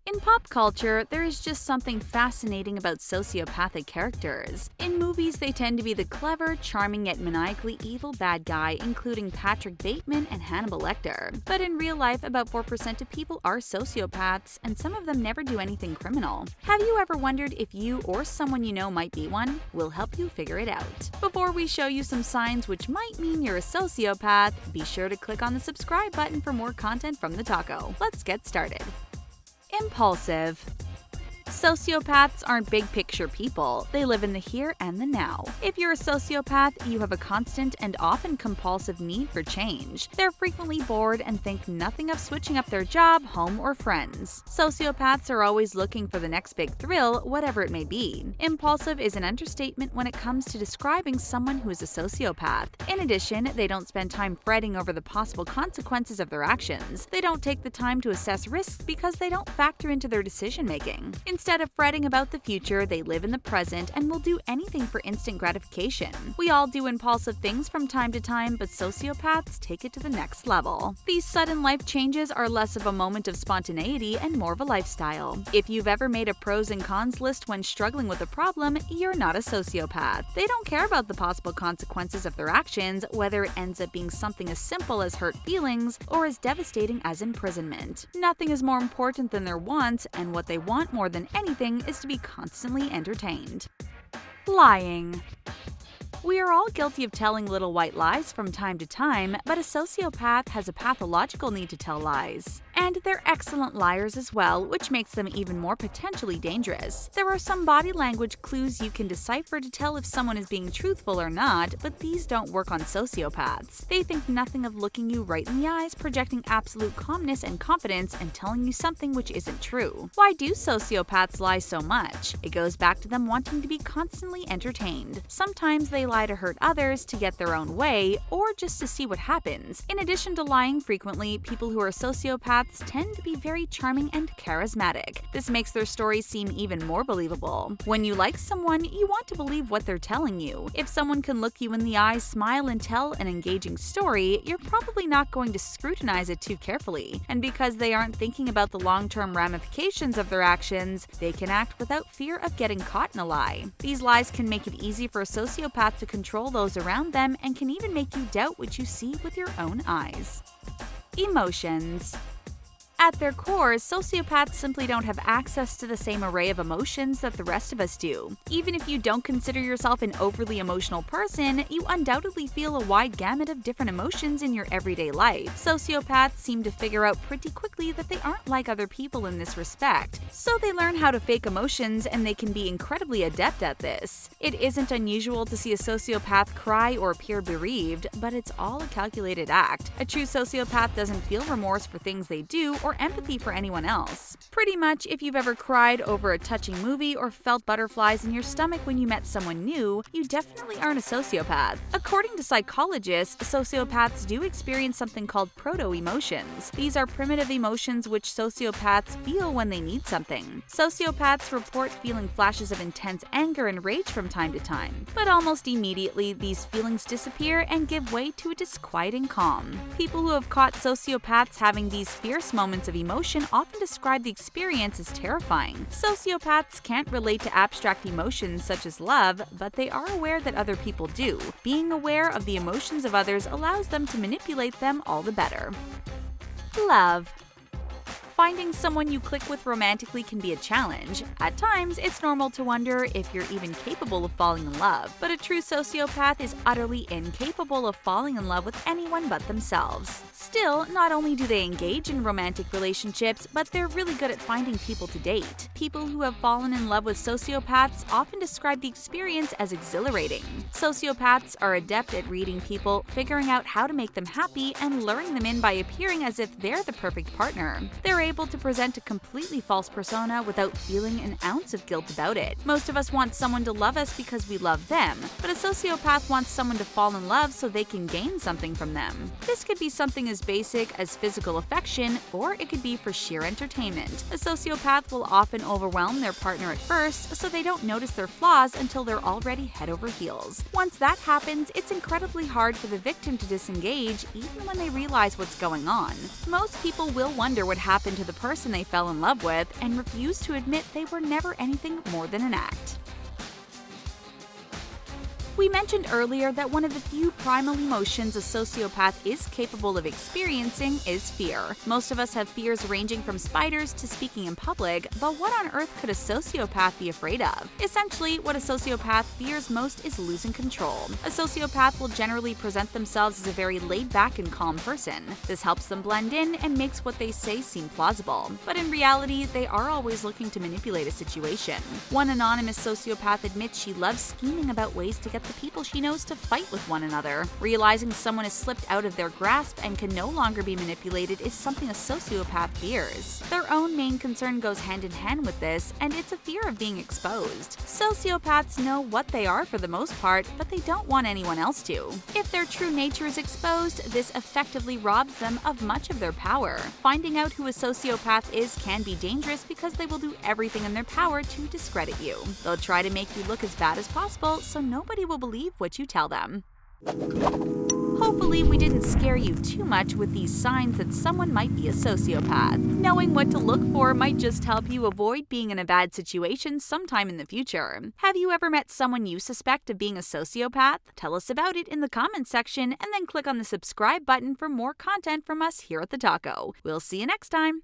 In pop culture, there is just something fascinating about sociopathic characters. In movies, they tend to be the clever, charming yet maniacally evil bad guy, including Patrick Bateman and Hannibal Lecter. But in real life, about 4% of people are sociopaths, and some of them never do anything criminal. Have you ever wondered if you or someone you know might be one? We'll help you figure it out. Before we show you some signs which might mean you're a sociopath, be sure to click on the subscribe button for more content from the taco. Let's get started. Impulsive. Sociopaths aren't big-picture people. They live in the here and the now. If you're a sociopath, you have a constant and often compulsive need for change. They're frequently bored and think nothing of switching up their job, home, or friends. Sociopaths are always looking for the next big thrill, whatever it may be. Impulsive is an understatement when it comes to describing someone who is a sociopath. In addition, they don't spend time fretting over the possible consequences of their actions. They don't take the time to assess risks because they don't factor into their decision-making. Instead of fretting about the future, they live in the present and will do anything for instant gratification. We all do impulsive things from time to time, but sociopaths take it to the next level. These sudden life changes are less of a moment of spontaneity and more of a lifestyle. If you've ever made a pros and cons list when struggling with a problem, you're not a sociopath. They don't care about the possible consequences of their actions, whether it ends up being something as simple as hurt feelings or as devastating as imprisonment. Nothing is more important than their wants, and what they want more than anything is to be constantly entertained. Lying. We are all guilty of telling little white lies from time to time, but a sociopath has a pathological need to tell lies. And they're excellent liars as well, which makes them even more potentially dangerous. There are some body language clues you can decipher to tell if someone is being truthful or not, but these don't work on sociopaths. They think nothing of looking you right in the eyes, projecting absolute calmness and confidence, and telling you something which isn't true. Why do sociopaths lie so much? It goes back to them wanting to be constantly entertained. Sometimes they lie to hurt others, to get their own way, or just to see what happens. In addition to lying frequently, people who are sociopaths tend to be very charming and charismatic. This makes their stories seem even more believable. When you like someone, you want to believe what they're telling you. If someone can look you in the eyes, smile, and tell an engaging story, you're probably not going to scrutinize it too carefully. And because they aren't thinking about the long-term ramifications of their actions, they can act without fear of getting caught in a lie. These lies can make it easy for a sociopath to control those around them and can even make you doubt what you see with your own eyes. Emotions. At their core, sociopaths simply don't have access to the same array of emotions that the rest of us do. Even if you don't consider yourself an overly emotional person, you undoubtedly feel a wide gamut of different emotions in your everyday life. Sociopaths seem to figure out pretty quickly that they aren't like other people in this respect, so they learn how to fake emotions, and they can be incredibly adept at this. It isn't unusual to see a sociopath cry or appear bereaved, but it's all a calculated act. A true sociopath doesn't feel remorse for things they do or empathy for anyone else. Pretty much, if you've ever cried over a touching movie or felt butterflies in your stomach when you met someone new, you definitely aren't a sociopath. According to psychologists, sociopaths do experience something called proto-emotions. These are primitive emotions which sociopaths feel when they need something. Sociopaths report feeling flashes of intense anger and rage from time to time, but almost immediately these feelings disappear and give way to a disquieting calm. People who have caught sociopaths having these fierce moments of emotion often describe the experience as terrifying. Sociopaths can't relate to abstract emotions such as love, but they are aware that other people do. Being aware of the emotions of others allows them to manipulate them all the better. Love. Finding someone you click with romantically can be a challenge. At times, it's normal to wonder if you're even capable of falling in love, but a true sociopath is utterly incapable of falling in love with anyone but themselves. Still, not only do they engage in romantic relationships, but they're really good at finding people to date. People who have fallen in love with sociopaths often describe the experience as exhilarating. Sociopaths are adept at reading people, figuring out how to make them happy, and luring them in by appearing as if they're the perfect partner. They're able to present a completely false persona without feeling an ounce of guilt about it. Most of us want someone to love us because we love them, but a sociopath wants someone to fall in love so they can gain something from them. This could be something as basic as physical affection, or it could be for sheer entertainment. A sociopath will often overwhelm their partner at first, so they don't notice their flaws until they're already head over heels. Once that happens, it's incredibly hard for the victim to disengage, even when they realize what's going on. Most people will wonder what happened to the person they fell in love with and refuse to admit they were never anything more than an act. We mentioned earlier that one of the few primal emotions a sociopath is capable of experiencing is fear. Most of us have fears ranging from spiders to speaking in public, but what on earth could a sociopath be afraid of? Essentially, what a sociopath fears most is losing control. A sociopath will generally present themselves as a very laid-back and calm person. This helps them blend in and makes what they say seem plausible. But in reality, they are always looking to manipulate a situation. One anonymous sociopath admits she loves scheming about ways to get the people she knows to fight with one another. Realizing someone has slipped out of their grasp and can no longer be manipulated is something a sociopath fears. Their own main concern goes hand in hand with this, and it's a fear of being exposed. Sociopaths know what they are for the most part, but they don't want anyone else to. If their true nature is exposed, this effectively robs them of much of their power. Finding out who a sociopath is can be dangerous because they will do everything in their power to discredit you. They'll try to make you look as bad as possible so nobody will believe what you tell them. Hopefully, we didn't scare you too much with these signs that someone might be a sociopath. Knowing what to look for might just help you avoid being in a bad situation sometime in the future. Have you ever met someone you suspect of being a sociopath? Tell us about it in the comments section and then click on the subscribe button for more content from us here at The Taco. We'll see you next time.